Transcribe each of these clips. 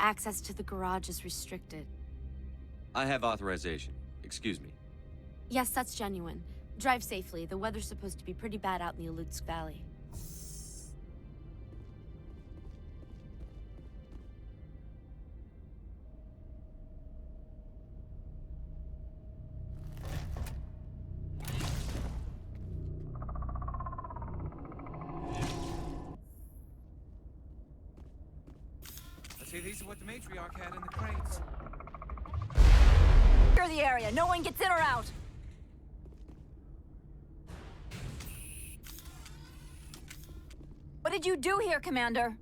Access to the garage is restricted. I have authorization. Excuse me. Yes, that's genuine. Drive safely. The weather's supposed to be pretty bad out in the Alutsk Valley. Let's see, these are what the matriarch had in the crates. Clear the area. No one gets in or out. What did you do here, Commander?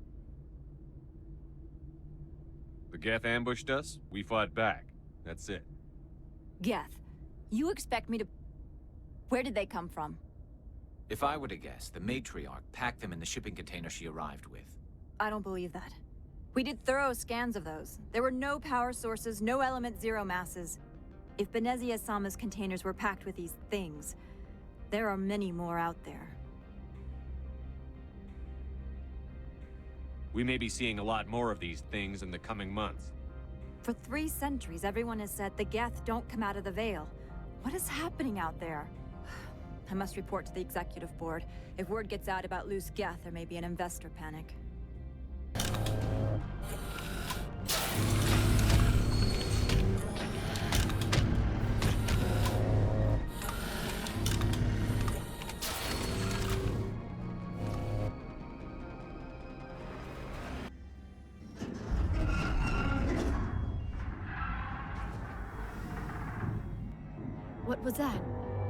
The Geth ambushed us, we fought back. That's it. Geth, you expect me to... Where did they come from? If I were to guess, the matriarch packed them in the shipping container she arrived with. I don't believe that. We did thorough scans of those. There were no power sources, no element zero masses. If Benezia Sama's containers were packed with these things, there are many more out there. We may be seeing a lot more of these things in the coming months. For 3 centuries, everyone has said the Geth don't come out of the Veil. What is happening out there? I must report to the Executive Board. If word gets out about loose Geth, there may be an investor panic. What was that?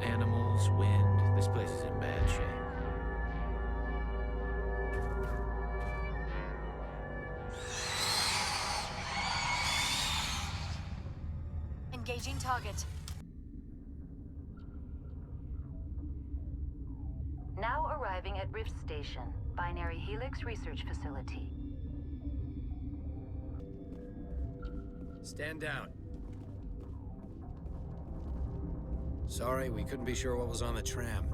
Animals, wind, this place is in bad shape. Engaging target. Now arriving at Rift Station, Binary Helix Research Facility. Stand down. Sorry, we couldn't be sure what was on the tram.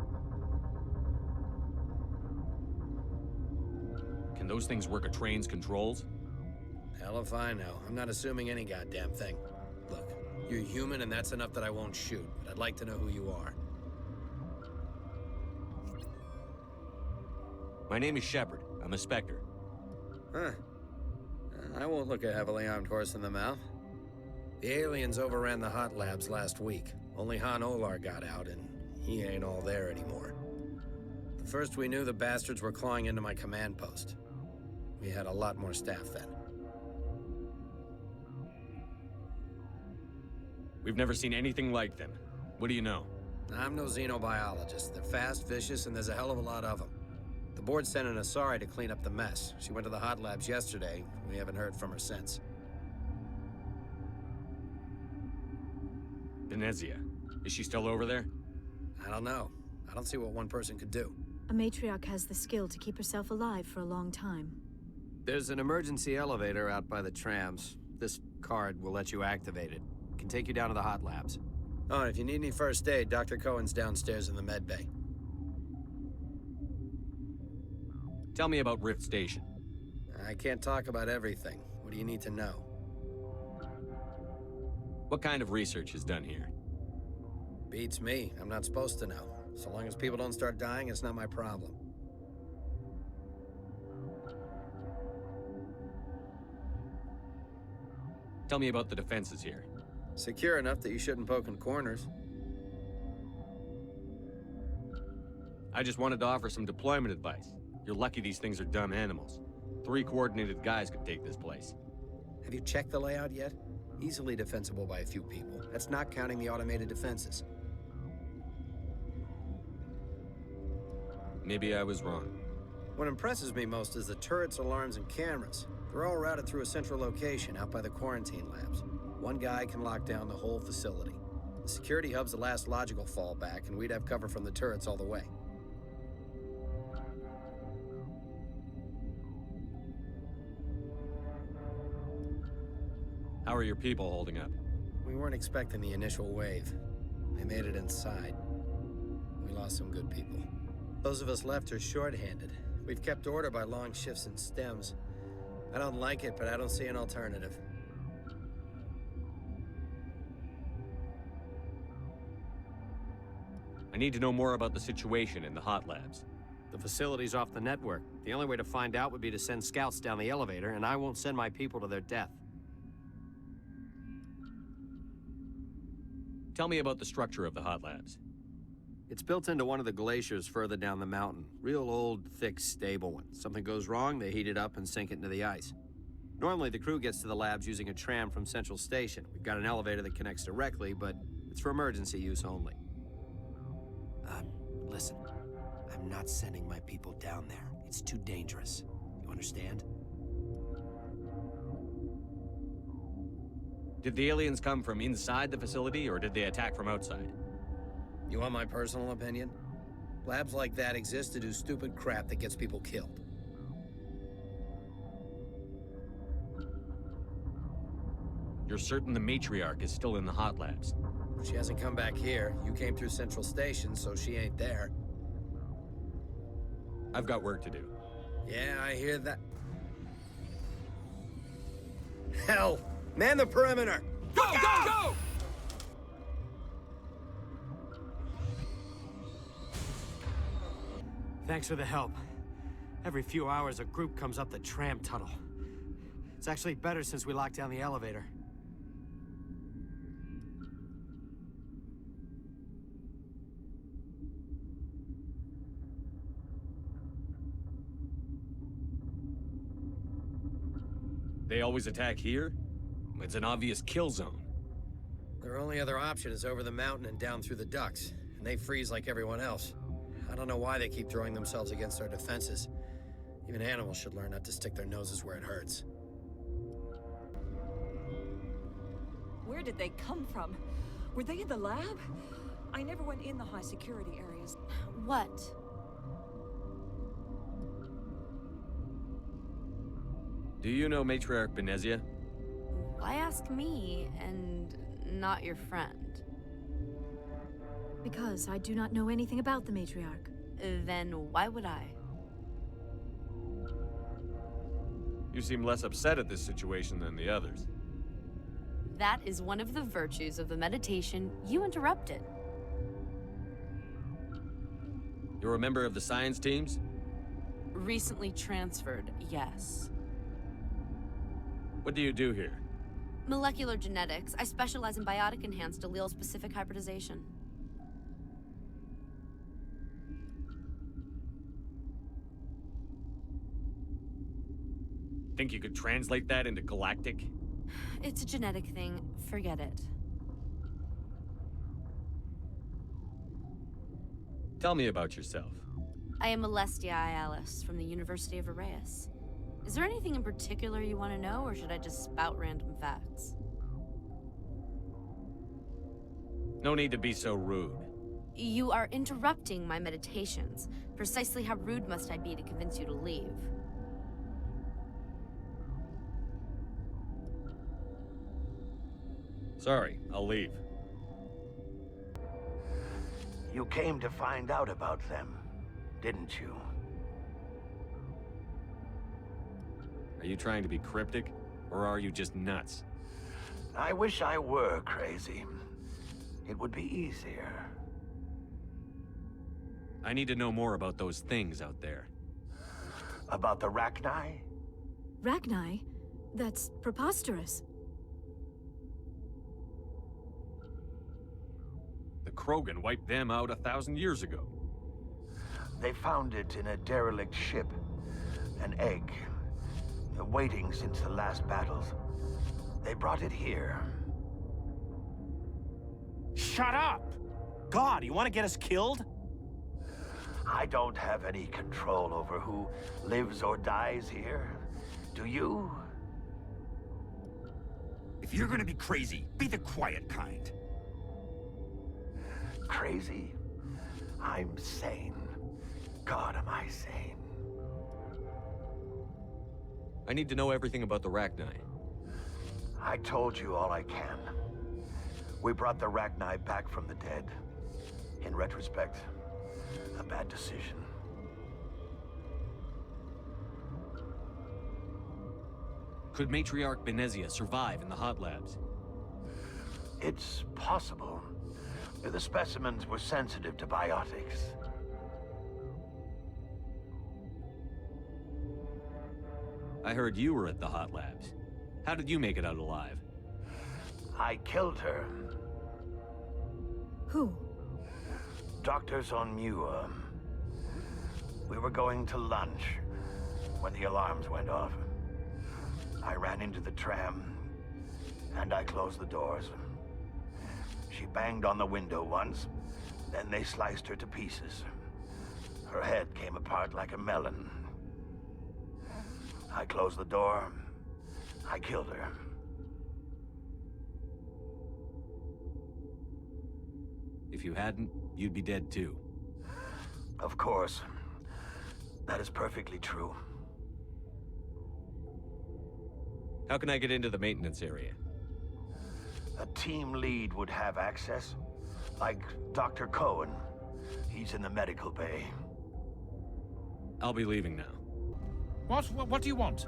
Can those things work a train's controls? Hell if I know. I'm not assuming any goddamn thing. Look, you're human and that's enough that I won't shoot, but I'd like to know who you are. My name is Shepard. I'm a Spectre. Huh. I won't look a heavily armed horse in the mouth. The aliens overran the hot labs last week. Only Han Olar got out, and he ain't all there anymore. The first we knew, the bastards were clawing into my command post. We had a lot more staff then. We've never seen anything like them. What do you know? I'm no xenobiologist. They're fast, vicious, and there's a hell of a lot of them. The board sent an Asari to clean up the mess. She went to the hot labs yesterday. We haven't heard from her since. Benezia. Is she still over there? I don't know. I don't see what one person could do. A matriarch has the skill to keep herself alive for a long time. There's an emergency elevator out by the trams. This card will let you activate it. Can take you down to the hot labs. Oh, and if you need any first aid, Dr. Cohen's downstairs in the med bay. Tell me about Rift Station. I can't talk about everything. What do you need to know? What kind of research is done here? Beats me. I'm not supposed to know. So long as people don't start dying, it's not my problem. Tell me about the defenses here. Secure enough that you shouldn't poke in corners. I just wanted to offer some deployment advice. You're lucky these things are dumb animals. 3 coordinated guys could take this place. Have you checked the layout yet? Easily defensible by a few people. That's not counting the automated defenses. Maybe I was wrong. What impresses me most is the turrets, alarms, and cameras. They're all routed through a central location out by the quarantine labs. One guy can lock down the whole facility. The security hub's the last logical fallback, and we'd have cover from the turrets all the way. How are your people holding up? We weren't expecting the initial wave. They made it inside. We lost some good people. Those of us left are short-handed. We've kept order by long shifts in stems. I don't like it, but I don't see an alternative. I need to know more about the situation in the hot labs. The facility's off the network. The only way to find out would be to send scouts down the elevator, and I won't send my people to their death. Tell me about the structure of the hot labs. It's built into one of the glaciers further down the mountain. Real old, thick, stable one. Something goes wrong, they heat it up and sink it into the ice. Normally, the crew gets to the labs using a tram from Central Station. We've got an elevator that connects directly, but it's for emergency use only. Listen. I'm not sending my people down there. It's too dangerous. You understand? Did the aliens come from inside the facility, or did they attack from outside? You want my personal opinion? Labs like that exist to do stupid crap that gets people killed. You're certain the Matriarch is still in the hot labs? She hasn't come back here. You came through Central Station, so she ain't there. I've got work to do. Yeah, I hear that. Hell! Man the perimeter! Go, go, go! Thanks for the help. Every few hours, a group comes up the tram tunnel. It's actually better since we locked down the elevator. They always attack here? It's an obvious kill zone. Their only other option is over the mountain and down through the ducts, and they freeze like everyone else. I don't know why they keep throwing themselves against our defenses. Even animals should learn not to stick their noses where it hurts. Where did they come from? Were they in the lab? I never went in the high security areas. What? Do you know Matriarch Benezia? Why ask me and not your friend? Because I do not know anything about the Matriarch. Then why would I? You seem less upset at this situation than the others. That is one of the virtues of the meditation you interrupted. You're a member of the science teams? Recently transferred, yes. What do you do here? Molecular genetics. I specialize in biotic-enhanced allele-specific hybridization. Think you could translate that into galactic? It's a genetic thing. Forget it. Tell me about yourself. I am Alestia Ialis from the University of Arraeus. Is there anything in particular you want to know, or should I just spout random facts? No need to be so rude. You are interrupting my meditations. Precisely how rude must I be to convince you to leave? Sorry, I'll leave. You came to find out about them, didn't you? Are you trying to be cryptic, or are you just nuts? I wish I were crazy. It would be easier. I need to know more about those things out there. About the Rachni? Rachni? That's preposterous. The Krogan wiped them out 1,000 years ago. They found it in a derelict ship. An egg. Waiting since the last battles. They brought it here. Shut up! God, you want to get us killed? I don't have any control over who lives or dies here. Do you? If you're gonna be crazy, be the quiet kind. Crazy? I'm sane. God, am I sane? I need to know everything about the Rachni. I told you all I can. We brought the Rachni back from the dead. In retrospect, a bad decision. Could Matriarch Benezia survive in the hot labs? It's possible. The specimens were sensitive to biotics. I heard you were at the hot labs. How did you make it out alive? I killed her. Who? Doctors on Muir. We were going to lunch when the alarms went off. I ran into the tram, and I closed the doors. She banged on the window once, then they sliced her to pieces. Her head came apart like a melon. I closed the door. I killed her. If you hadn't, you'd be dead too. Of course. That is perfectly true. How can I get into the maintenance area? A team lead would have access. Like Dr. Cohen. He's in the medical bay. I'll be leaving now. What do you want?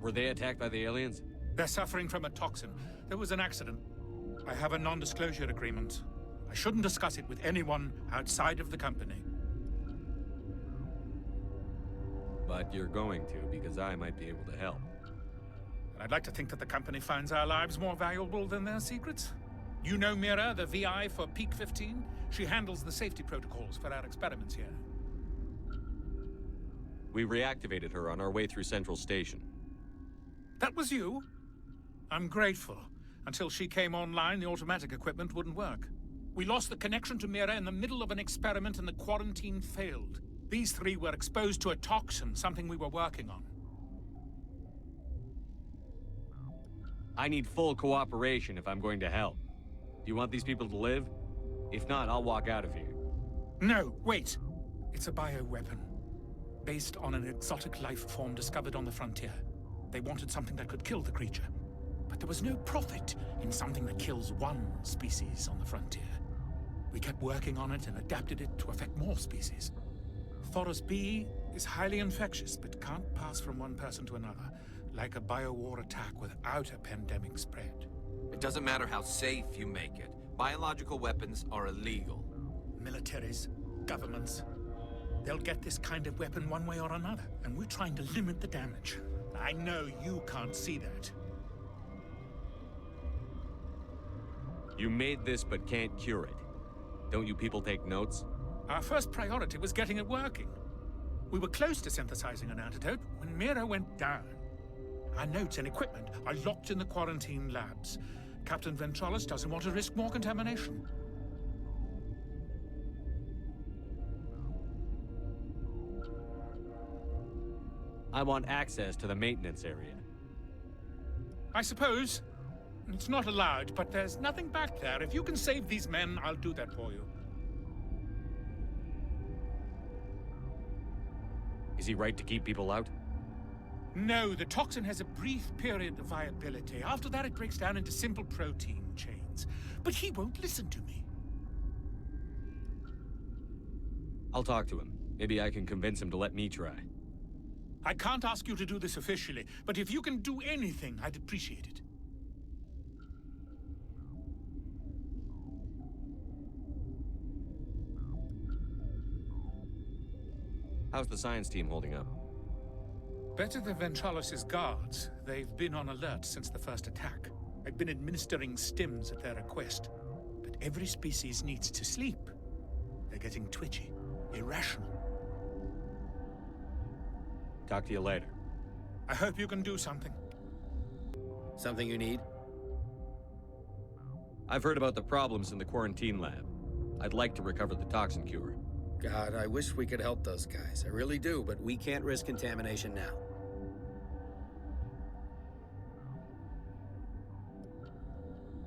Were they attacked by the aliens? They're suffering from a toxin. There was an accident. I have a non-disclosure agreement. I shouldn't discuss it with anyone outside of the company. But you're going to, because I might be able to help. I'd like to think that the company finds our lives more valuable than their secrets. You know Mira, the VI for Peak 15? She handles the safety protocols for our experiments here. We reactivated her on our way through Central Station. That was you? I'm grateful. Until she came online, the automatic equipment wouldn't work. We lost the connection to Mira in the middle of an experiment and the quarantine failed. These three were exposed to a toxin, something we were working on. I need full cooperation if I'm going to help. Do you want these people to live? If not, I'll walk out of here. No, wait. It's a bioweapon. Based on an exotic life form discovered on the frontier. They wanted something that could kill the creature. But there was no profit in something that kills one species on the frontier. We kept working on it and adapted it to affect more species. Thoros B is highly infectious, but can't pass from one person to another, like a biowar attack without a pandemic spread. It doesn't matter how safe you make it. Biological weapons are illegal. Militaries, governments, they'll get this kind of weapon one way or another, and we're trying to limit the damage. I know you can't see that. You made this but can't cure it. Don't you people take notes? Our first priority was getting it working. We were close to synthesizing an antidote when Mira went down. Our notes and equipment are locked in the quarantine labs. Captain Ventralis doesn't want to risk more contamination. I want access to the maintenance area. I suppose. It's not allowed, but there's nothing back there. If you can save these men, I'll do that for you. Is he right to keep people out? No, the toxin has a brief period of viability. After that, it breaks down into simple protein chains. But he won't listen to me. I'll talk to him. Maybe I can convince him to let me try. I can't ask you to do this officially, but if you can do anything, I'd appreciate it. How's the science team holding up? Better than Ventralis' guards. They've been on alert since the first attack. I've been administering stims at their request. But every species needs to sleep. They're getting twitchy, irrational. Talk to you later. I hope you can do something. Something you need? I've heard about the problems in the quarantine lab. I'd like to recover the toxin cure. God, I wish we could help those guys. I really do, but we can't risk contamination now.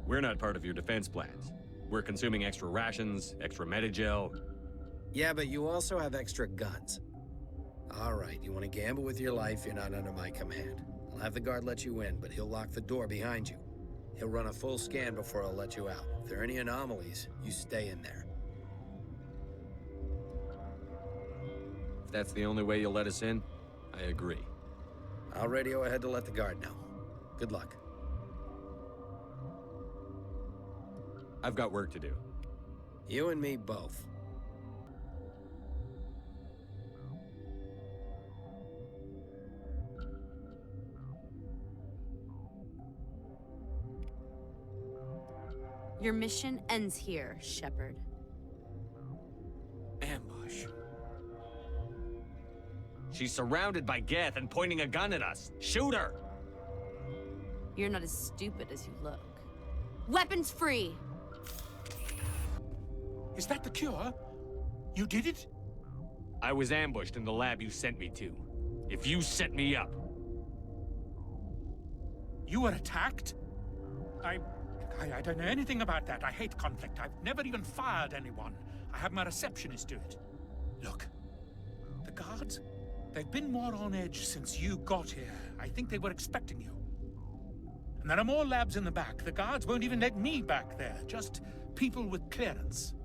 We're not part of your defense plans. We're consuming extra rations, extra Medigel. Yeah, but you also have extra guns. All right, you want to gamble with your life, you're not under my command. I'll have the guard let you in, but he'll lock the door behind you. He'll run a full scan before I'll let you out. If there are any anomalies, you stay in there. If that's the only way you'll let us in, I agree. I'll radio ahead to let the guard know. Good luck. I've got work to do. You and me both. Your mission ends here, Shepard. Ambush. She's surrounded by Geth and pointing a gun at us. Shoot her! You're not as stupid as you look. Weapons free! Is that the cure? You did it? I was ambushed in the lab you sent me to. If you set me up... You were attacked? I don't know anything about that. I hate conflict. I've never even fired anyone. I have my receptionist do it. Look, the guards, they've been more on edge since you got here. I think they were expecting you. And there are more labs in the back. The guards won't even let me back there. Just people with clearance.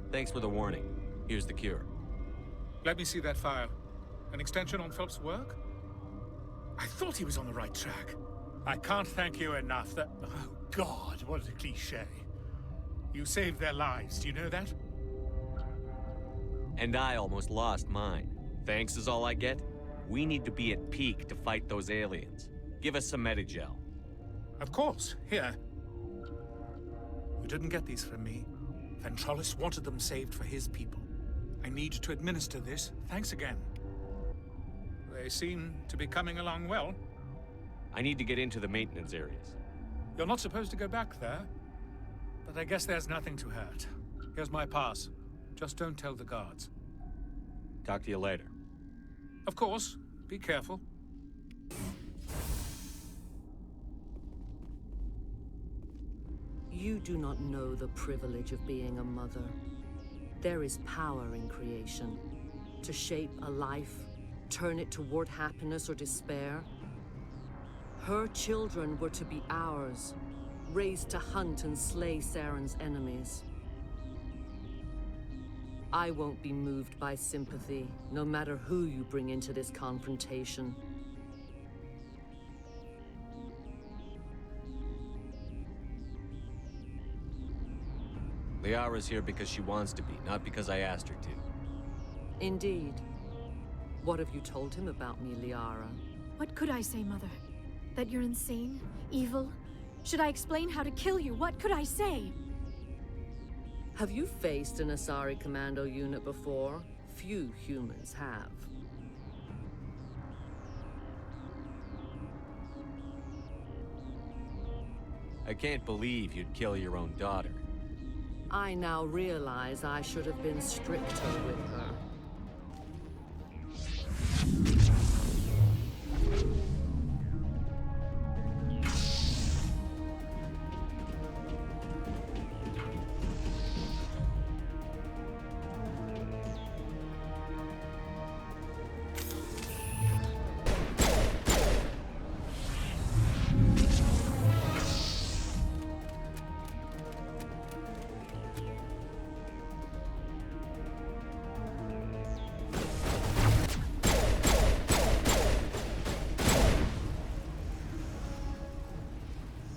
Thanks for the warning. Here's the cure. Let me see that file. An extension on Phelps' work? I thought he was on the right track. I can't thank you enough. That... Oh, God, what a cliché. You saved their lives, do you know that? And I almost lost mine. Thanks is all I get? We need to be at peak to fight those aliens. Give us some Medigel. Of course. Here. You didn't get these from me. Ventralis wanted them saved for his people. I need to administer this. Thanks again. They seem to be coming along well. I need to get into the maintenance areas. You're not supposed to go back there. But I guess there's nothing to hurt. Here's my pass. Just don't tell the guards. Talk to you later. Of course. Be careful. You do not know the privilege of being a mother. There is power in creation. To shape a life, turn it toward happiness or despair. Her children were to be ours, raised to hunt and slay Saren's enemies. I won't be moved by sympathy, no matter who you bring into this confrontation. Liara's here because she wants to be, not because I asked her to. Indeed. What have you told him about me, Liara? What could I say, Mother? That you're insane? Evil? Should I explain how to kill you? What could I say? Have you faced an Asari commando unit before? Few humans have. I can't believe you'd kill your own daughter. I now realize I should have been stricter with her.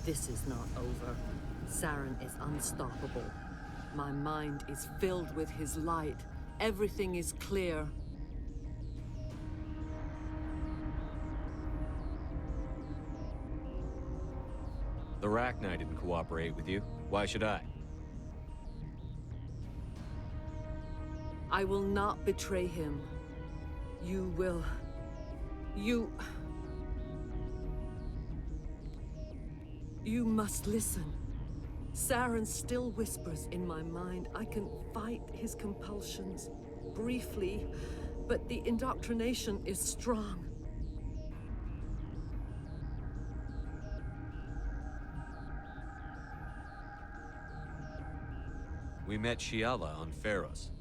This is not over. Saren is unstoppable. My mind is filled with his light. Everything is clear. The Rachni didn't cooperate with you. Why should I? I will not betray him. You will... You must listen. Saren still whispers in my mind. I can fight his compulsions, briefly, but the indoctrination is strong. We met Shiala on Pharos.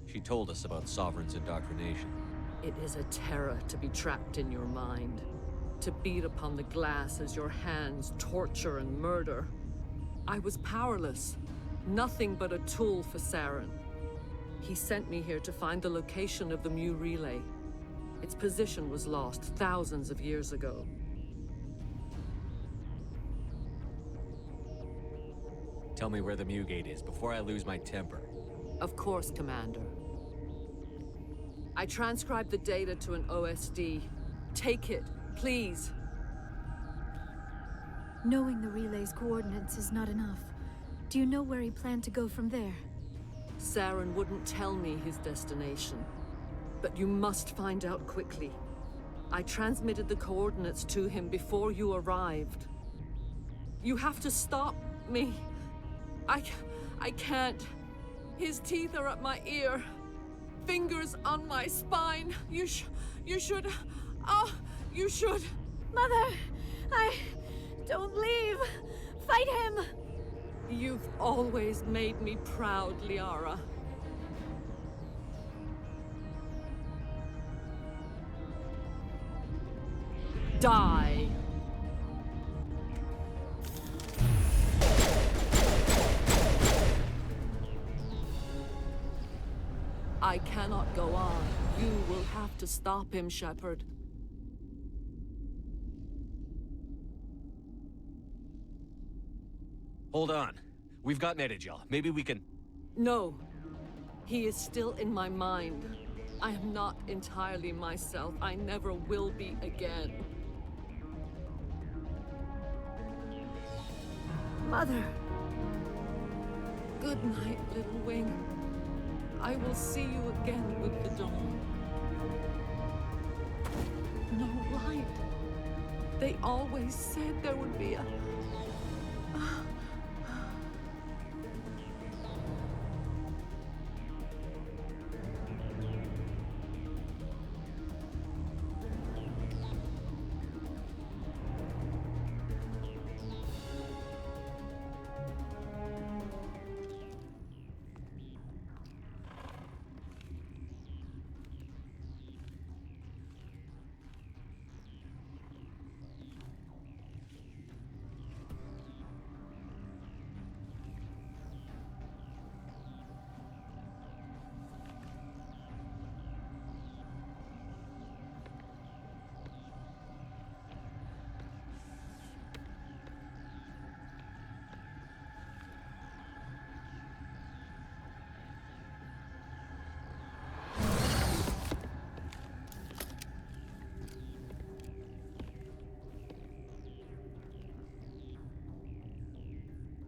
She told us about Sovereign's indoctrination. It is a terror to be trapped in your mind. To beat upon the glass as your hands torture and murder. I was powerless. Nothing but a tool for Saren. He sent me here to find the location of the Mu relay. Its position was lost thousands of years ago. Tell me where the Mu gate is before I lose my temper. Of course, Commander. I transcribed the data to an OSD. Take it, please. Knowing the relay's coordinates is not enough. Do you know where he planned to go from there? Saren wouldn't tell me his destination. But you must find out quickly. I transmitted the coordinates to him before you arrived. You have to stop me. I can't. His teeth are at my ear. Fingers on my spine. You should... Oh, you should... Mother! Don't leave! Fight him! You've always made me proud, Liara. Die! I cannot go on. You will have to stop him, Shepard. Hold on. We've got Netagel. Maybe we can... No. He is still in my mind. I am not entirely myself. I never will be again. Mother! Good night, little wing. I will see you again with the dawn. No light. They always said there would be a...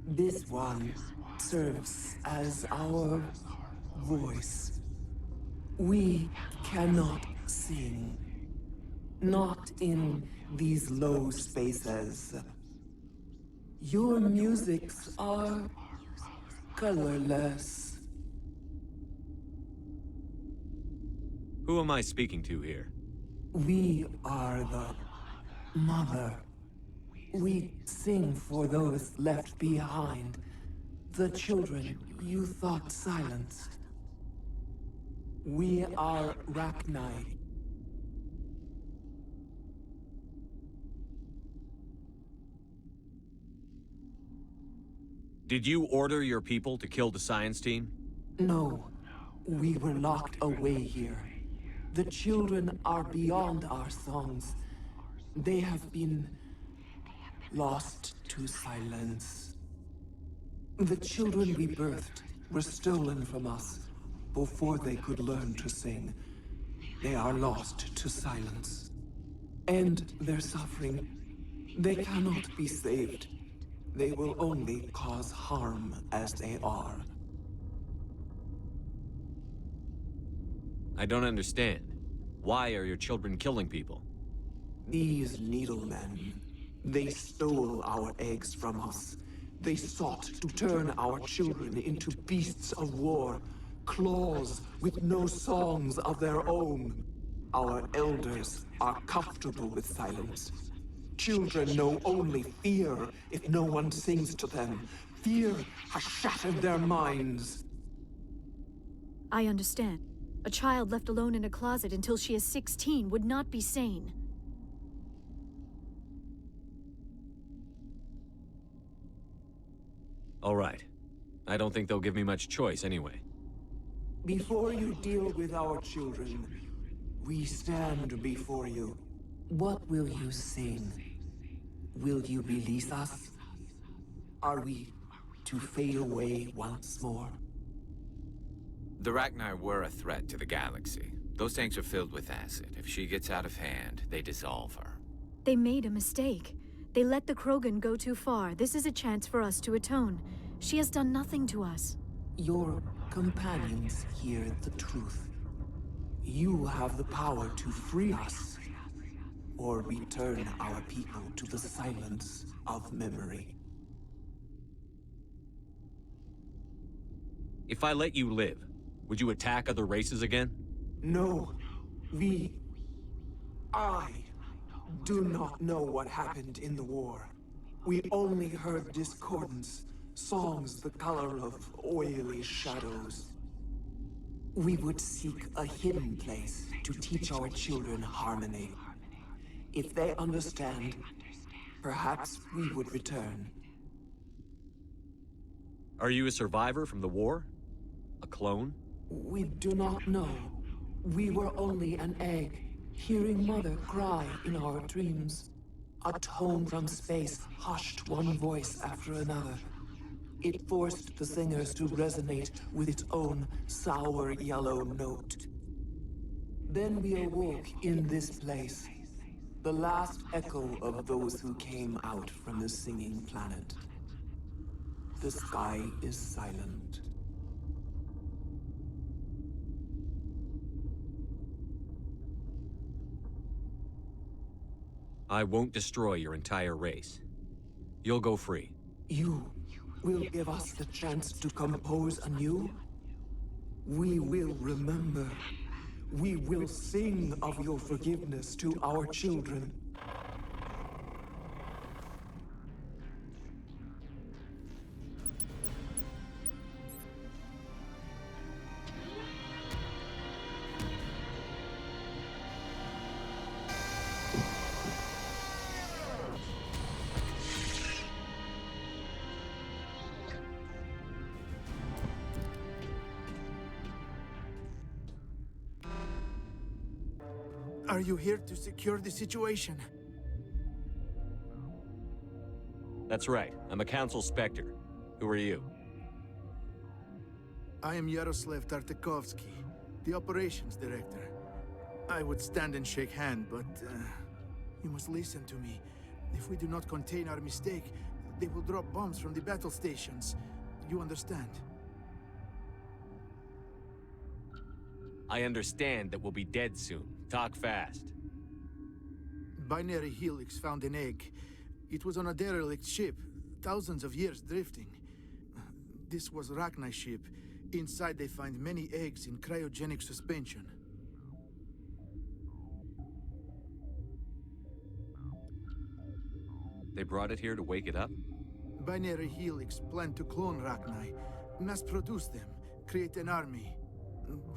This one serves as our voice. We cannot sing. Not in these low spaces. Your musics are colorless. Who am I speaking to here? We are the Mother. We sing for those left behind. The children you thought silenced. We are Rachni. Did you order your people to kill the science team? No. We were locked away here. The children are beyond our songs. They have been lost to silence. The children we birthed were stolen from us before they could learn to sing. They are lost to silence. And their suffering, they cannot be saved. They will only cause harm as they are. I don't understand. Why are your children killing people? These needlemen, they stole our eggs from us. They sought to turn our children into beasts of war, claws with no songs of their own. Our elders are comfortable with silence. Children know only fear if no one sings to them. Fear has shattered their minds. I understand. A child left alone in a closet until she is 16 would not be sane. All right. I don't think they'll give me much choice anyway. Before you deal with our children, we stand before you. What will you sing? Will you release us? Are we to fade away once more? The Rachni were a threat to the galaxy. Those tanks are filled with acid. If she gets out of hand, they dissolve her. They made a mistake. They let the Krogan go too far. This is a chance for us to atone. She has done nothing to us. Your companions hear the truth. You have the power to free us, or return our people to the silence of memory. If I let you live, would you attack other races again? No, I do not know what happened in the war. We only heard discordance, songs the color of oily shadows. We would seek a hidden place to teach our children harmony. If they understand, perhaps we would return. Are you a survivor from the war? A clone? We do not know. We were only an egg, hearing Mother cry in our dreams. A tone from space hushed one voice after another. It forced the singers to resonate with its own sour yellow note. Then we awoke in this place, the last echo of those who came out from the singing planet. The sky is silent. I won't destroy your entire race. You'll go free. You will give us the chance to compose anew? We will remember. We will sing of your forgiveness to our children. Are you here to secure the situation? That's right. I'm a Council Spectre. Who are you? I am Yaroslav Tartakovsky, the Operations Director. I would stand and shake hand, but you must listen to me. If we do not contain our mistake, they will drop bombs from the battle stations. You understand? I understand that we'll be dead soon. Talk fast. Binary Helix found an egg. It was on a derelict ship, thousands of years drifting. This was Rachni ship. Inside they find many eggs in cryogenic suspension. They brought it here to wake it up? Binary Helix planned to clone Rachni, mass-produce them, create an army.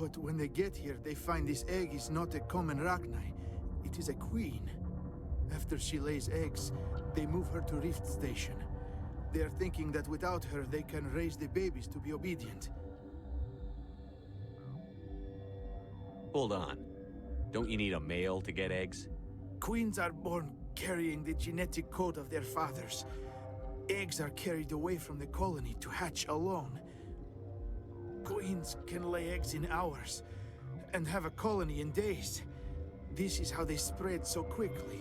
But when they get here, they find this egg is not a common Rachni. It is a queen. After she lays eggs, they move her to Rift Station. They are thinking that without her, they can raise the babies to be obedient. Hold on. Don't you need a male to get eggs? Queens are born carrying the genetic code of their fathers. Eggs are carried away from the colony to hatch alone. Queens can lay eggs in hours, and have a colony in days. This is how they spread so quickly.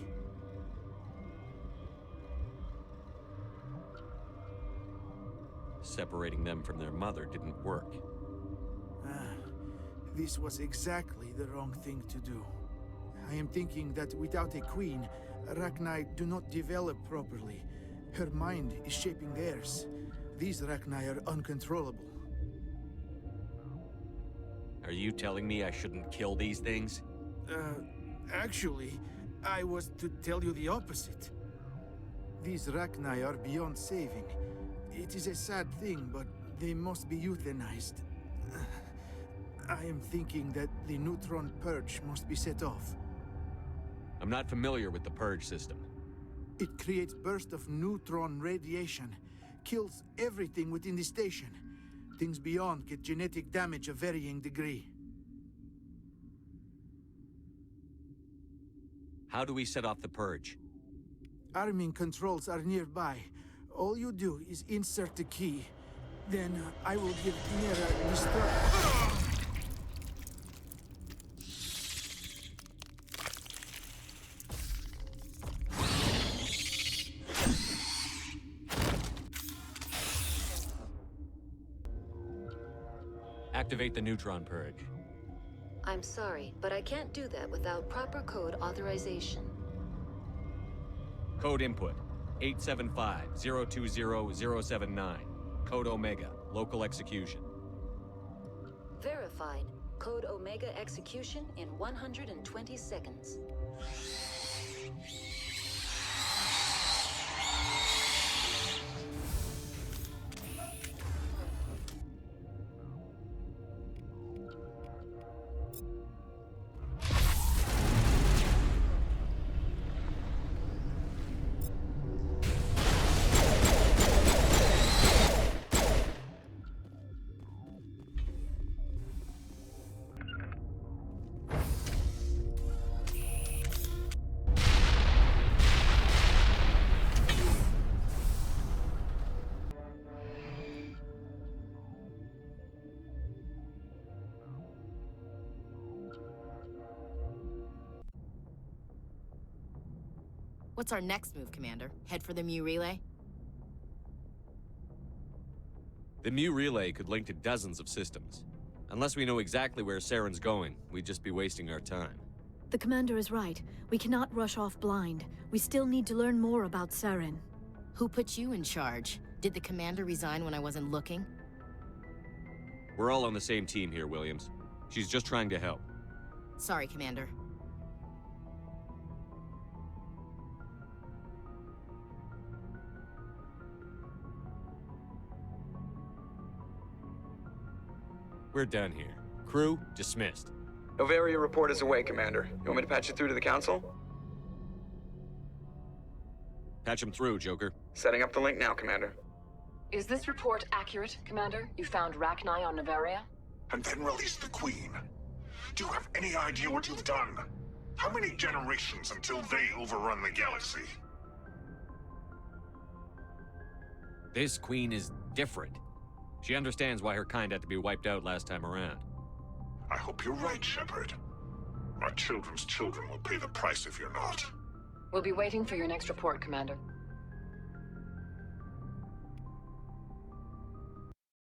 Separating them from their mother didn't work. This was exactly the wrong thing to do. I am thinking that without a queen, Rachni do not develop properly. Her mind is shaping theirs. These Rachni are uncontrollable. Are you telling me I shouldn't kill these things? Actually, I was to tell you the opposite. These Rachni are beyond saving. It is a sad thing, but they must be euthanized. I am thinking that the neutron purge must be set off. I'm not familiar with the purge system. It creates bursts of neutron radiation, kills everything within the station. Things beyond get genetic damage of varying degree. How do we set off the purge? Arming controls are nearby. All you do is insert the key. Then I will give Nera restart. Activate the neutron purge. I'm sorry, but I can't do that without proper code authorization. Code input 875-020-079. Code Omega, local execution. Verified. Code Omega execution in 120 seconds. What's our next move, Commander? Head for the Mu Relay? The Mu Relay could link to dozens of systems. Unless we know exactly where Saren's going, we'd just be wasting our time. The Commander is right. We cannot rush off blind. We still need to learn more about Saren. Who put you in charge? Did the Commander resign when I wasn't looking? We're all on the same team here, Williams. She's just trying to help. Sorry, Commander. We're done here. Crew, dismissed. Novaria report is away, Commander. You want me to patch you through to the Council? Patch him through, Joker. Setting up the link now, Commander. Is this report accurate, Commander? You found Rachni on Novaria? And then released the Queen. Do you have any idea what you've done? How many generations until they overrun the galaxy? This Queen is different. She understands why her kind had to be wiped out last time around. I hope you're right, Shepard. My children's children will pay the price if you're not. We'll be waiting for your next report, Commander.